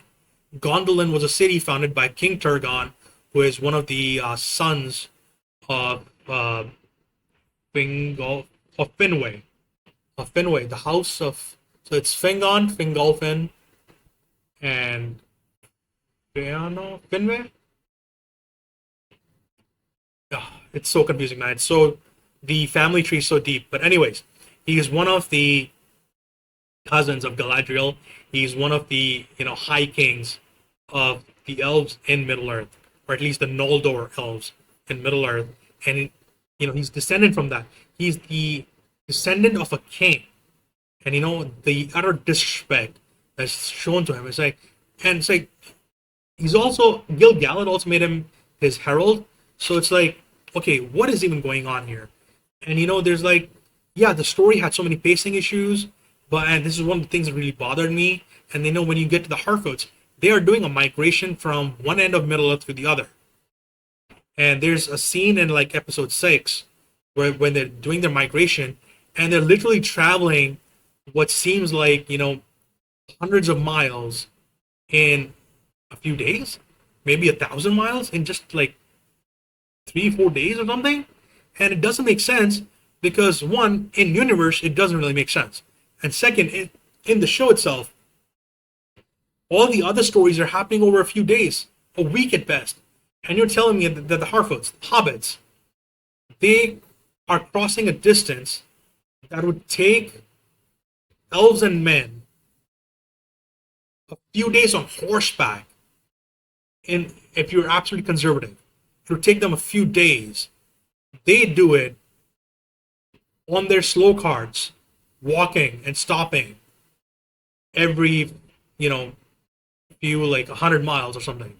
Gondolin was a city founded by King Turgon, who is one of the sons of Finwë. Finwë, the house of, so it's Fingon, Fingolfin, and Finwë. It's so confusing, man. It's so the family tree is so deep. But anyways, he is one of the cousins of Galadriel. He's one of the high kings of the elves in Middle Earth, or at least the Noldor elves in Middle Earth, and he's descended from that. He's the descendant of a king, and the utter disrespect that's shown to him. It's like he's also Gil-galad also made him his herald. So it's like, okay, what is even going on here? And there's like, yeah, the story had so many pacing issues, and this is one of the things that really bothered me. And when you get to the Harfoots, they are doing a migration from one end of Middle Earth to the other. And there's a scene in like episode 6 where when they're doing their migration and they're literally traveling what seems like, hundreds of miles in a few days, maybe 1,000 miles in just like 3-4 days or something. And it doesn't make sense because one, in universe, it doesn't really make sense. And second, in the show itself, all the other stories are happening over a few days, a week at best. And you're telling me that the Harfoots, hobbits, they are crossing a distance that would take elves and men a few days on horseback. And if you're absolutely conservative, it would take them a few days. They do it on their slow carts, walking and stopping every, few like 100 miles or something.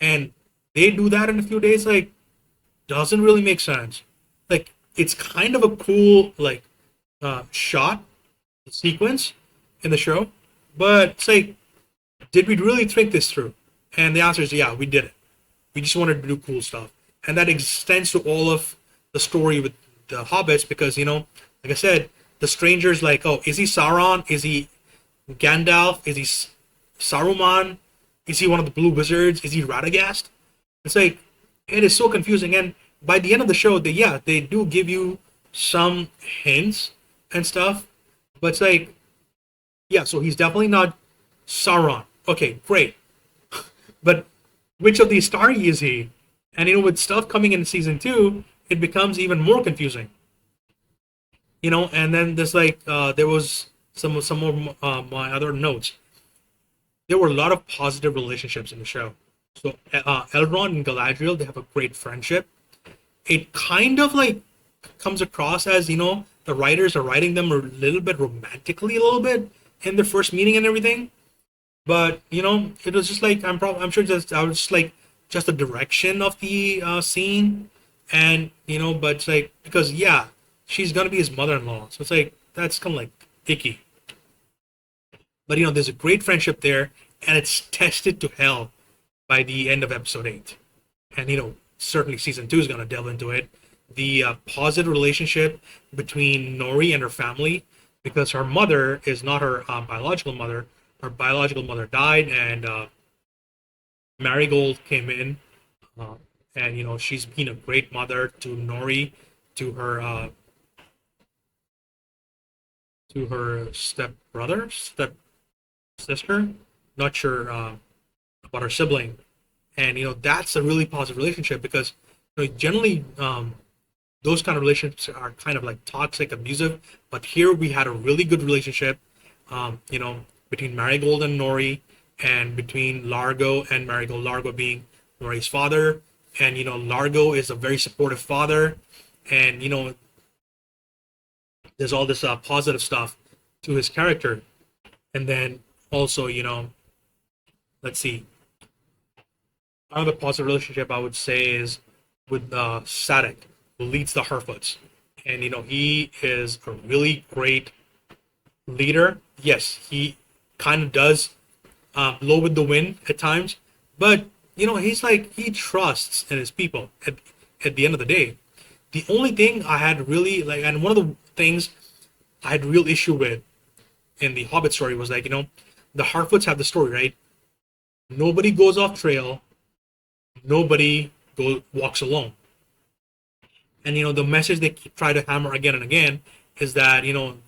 And they do that in a few days, like, doesn't really make sense. Like, it's kind of a cool, like, shot, sequence in the show, but it's like, did we really think this through? And the answer is, yeah, we did it. We just wanted to do cool stuff. And that extends to all of the story with the hobbits because, like I said, the stranger's like, oh, is he Sauron? Is he Gandalf? Is he Saruman? Is he one of the blue wizards? Is he Radagast? It's like, it is so confusing. And by the end of the show, they do give you some hints and stuff. But it's like, yeah, so he's definitely not Sauron. Okay, great. But which of these Starry is he? And with stuff coming in season 2, it becomes even more confusing. And then there's like there was some more my other notes. There were a lot of positive relationships in the show. So Elrond and Galadriel, they have a great friendship. It kind of like comes across as the writers are writing them a little bit romantically, a little bit in their first meeting and everything. But it was just like I'm sure I was just like just the direction of the scene, and but it's like because she's gonna be his mother-in-law, so it's like that's kind of like icky. But there's a great friendship there, and it's tested to hell by the end of episode 8, and certainly season 2 is gonna delve into it. The positive relationship between Nori and her family, because her mother is not her biological mother. Her biological mother died, and Marigold came in, and she's been a great mother to Nori, to her step brother, step sister, not sure about her sibling, and that's a really positive relationship because generally those kind of relationships are kind of like toxic, abusive, but here we had a really good relationship, between Marigold and Nori, and between Largo and Marigold. Largo being Nori's father, and Largo is a very supportive father, and there's all this positive stuff to his character. And then also let's see, another positive relationship I would say is with Sadik, who leads the Harfoots, and he is a really great leader. Yes, he kind of does blow with the wind at times, but he's like, he trusts in his people at the end of the day. The only thing I had really like, and one of the things I had real issue with in the Hobbit story was like, the Harfoots have the story, right? Nobody goes off trail, nobody walks alone. And the message they try to hammer again and again is that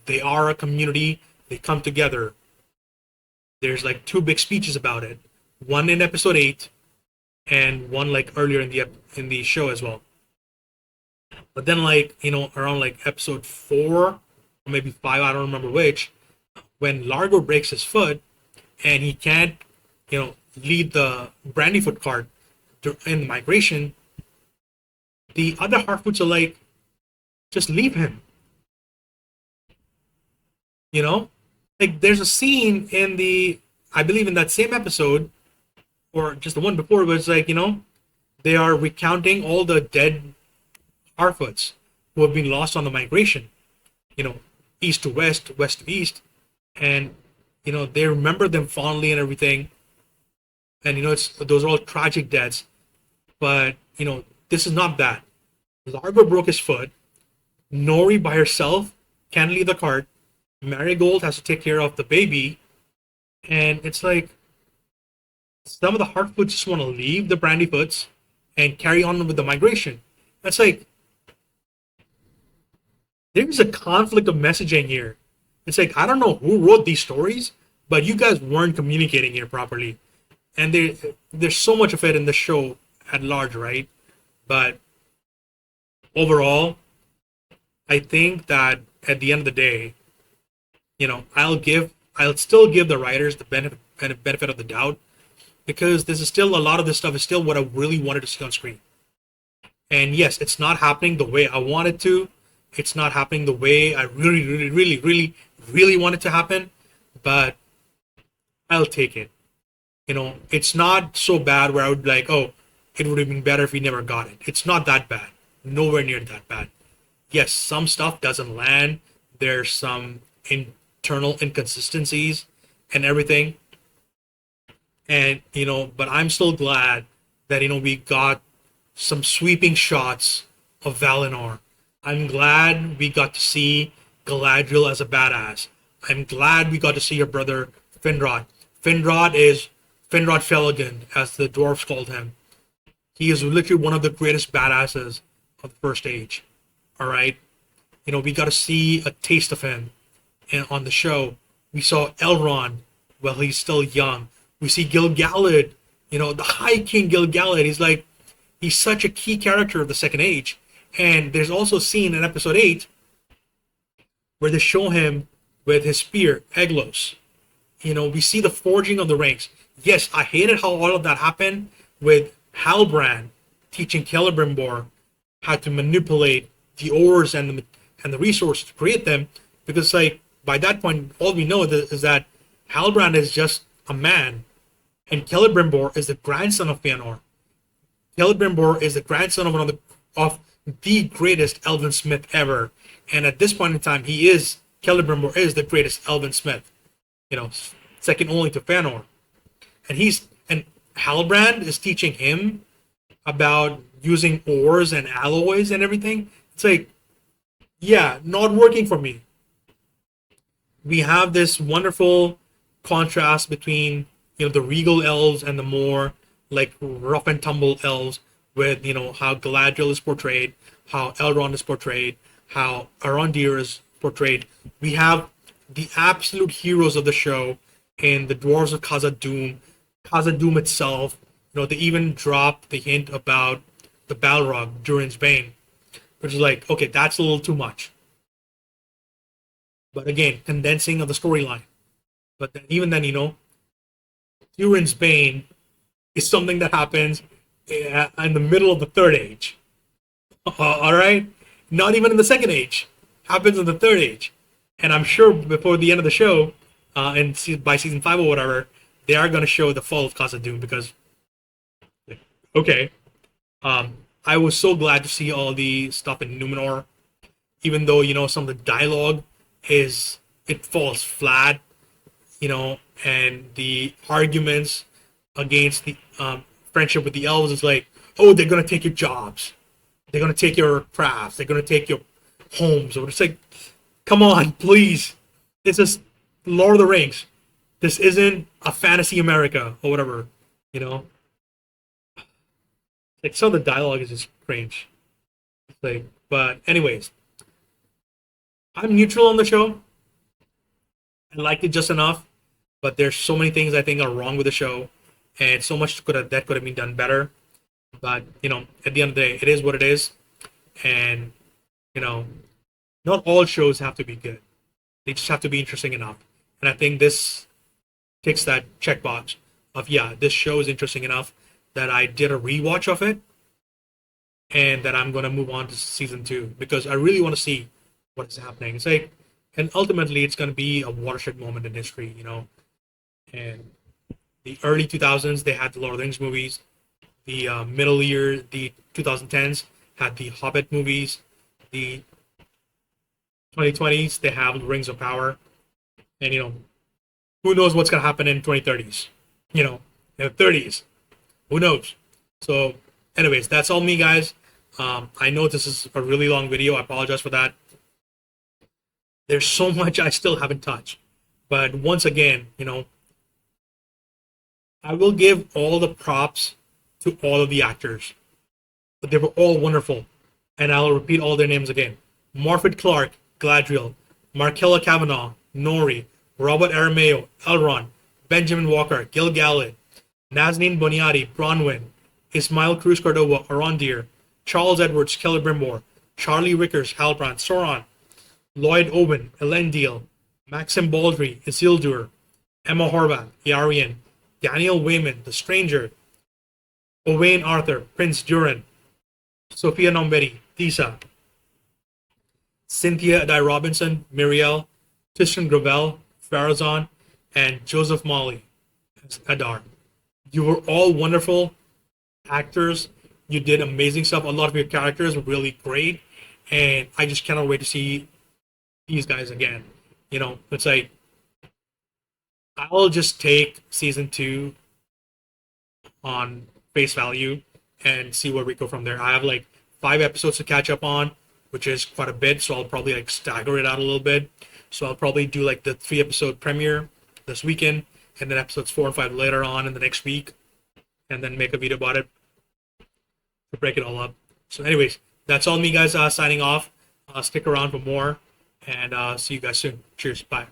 they are a community, they come together. There's like 2 big speeches about it, one in episode 8 and one like earlier in the show as well. But then, like, around like episode 4 or maybe 5, I don't remember which, when Largo breaks his foot and he can't, lead the Brandyfoot cart in migration, the other Harfoots are like, just leave him, you know? Like, there's a scene in I believe in that same episode, or just the one before, where it's like, they are recounting all the dead Harfoots who have been lost on the migration, you know, east to west, west to east, and they remember them fondly and everything, and it's those are all tragic deaths. But this is not that. Largo broke his foot. Nori by herself can't leave the cart. Marigold has to take care of the baby, and it's like some of the Hartfoots just want to leave the Brandyfoots and carry on with the migration. That's like there's a conflict of messaging here. It's like I don't know who wrote these stories, but you guys weren't communicating here properly, and there's so much of it in the show at large, right? But overall, I think that at the end of the day, I'll still give the writers the benefit of the doubt, because this is still a lot of this stuff is still what I really wanted to see on screen. And yes, it's not happening the way I wanted to. It's not happening the way I really, really, really, really, really want it to happen. But I'll take it. It's not so bad where I would be like, oh, it would have been better if we never got it. It's not that bad. Nowhere near that bad. Yes, some stuff doesn't land. There's some internal inconsistencies and everything. And, but I'm still glad that, we got some sweeping shots of Valinor. I'm glad we got to see Galadriel as a badass. I'm glad we got to see her brother Finrod. Finrod is Finrod Felagund, as the dwarves called him. He is literally one of the greatest badasses of the First Age. All right, we got to see a taste of him, and on the show we saw Elrond while he's still young. We see Gil-galad, the High King Gil-galad. He's such a key character of the Second Age. And there's also a scene in episode 8 where they show him with his spear, Eglos. We see the forging of the rings. Yes, I hated how all of that happened with Halbrand teaching Celebrimbor how to manipulate the ores and the resources to create them, because by that point all we know is that Halbrand is just a man, and Celebrimbor is the grandson of Fëanor. Celebrimbor is the grandson of the greatest elven smith ever, and at this point in time, Celebrimbor is the greatest elven smith, second only to Fëanor, and Halbrand is teaching him about using ores and alloys and everything. It's like, yeah, not working for me. We have this wonderful contrast between the regal elves and the more like rough and tumble elves, with how Galadriel is portrayed, how Elrond is portrayed, how Arondir is portrayed. We have the absolute heroes of the show in the dwarves of Khazad-dûm, Khazad-dûm itself. They even drop the hint about the Balrog, Durin's Bane, which is like, okay, that's a little too much. But again, condensing of the storyline. But even then, Durin's Bane is something that happens in the middle of the Third Age. All right? Not even in the Second Age. Happens in the Third Age. And I'm sure before the end of the show, and by season 5 or whatever, they are going to show the fall of Khazad-dûm, because, okay. I was so glad to see all the stuff in Numenor, even though, some of the dialogue it falls flat, and the arguments against the friendship with the elves is like, oh, they're going to take your jobs. They're going to take your crafts. They're going to take your homes. Or it's like, come on, please. This is Lord of the Rings. This isn't a fantasy America or whatever, Like, some of the dialogue is just cringe. But anyways, I'm neutral on the show. I liked it just enough, but there's so many things I think are wrong with the show, and so much that could have been done better. But at the end of the day, it is what it is, And you know, not all shows have to be good. They just have to be interesting enough. And I think this ticks that checkbox of, yeah, this show is interesting enough that I did a rewatch of it, and that I'm gonna move on to season two because I really want to see what is happening. It's like, and ultimately, it's gonna be a watershed moment in history, you know. And the early 2000s, they had the Lord of the Rings movies. The middle year, the 2010s had the Hobbit movies. The 2020s, they have Rings of Power. And you know, who knows what's gonna happen in 2030s? You know, in the 30s, who knows? So, anyways, that's all me, guys. I know this is a really long video. I apologize for that. There's so much I still haven't touched. But once again, you know, I will give all the props to all of the actors. But they were all wonderful. And I'll repeat all their names again. Morfydd Clark, Gladriel, Markella Kavanaugh, Nori, Robert Aramayo, Elrond, Benjamin Walker, Gil Galad, Nazanin Boniadi, Bronwyn, Ismail Cruz Cordova, Arondir, Charles Edwards, Celebrimbor, Charlie Rickers, Halbrand, Sauron, Lloyd Owen, Elendil, Maxim Baldry, Isildur, Emma Horvath, Yarian, Daniel Wayman, The Stranger, Owain Arthur, Prince Durin, Sophia Nomberi, Tisa, Cynthia Adai Robinson, Miriel, Tristan Gravel, Farazan, and Joseph Molly as Adar. You were all wonderful actors. You did amazing stuff. A lot of your characters were really great, and I just cannot wait to see these guys again. You know, it's like I'll just take season two on face value and see where we go from there. I have like 5 episodes to catch up on, which is quite a bit, so I'll probably like stagger it out a little bit. So I'll probably do like the 3-episode premiere this weekend, and then episodes 4 and 5 later on in the next week, and then make a video about it to break it all up. So anyways, that's all me, guys, signing off. Stick around for more, and see you guys soon. Cheers. Bye.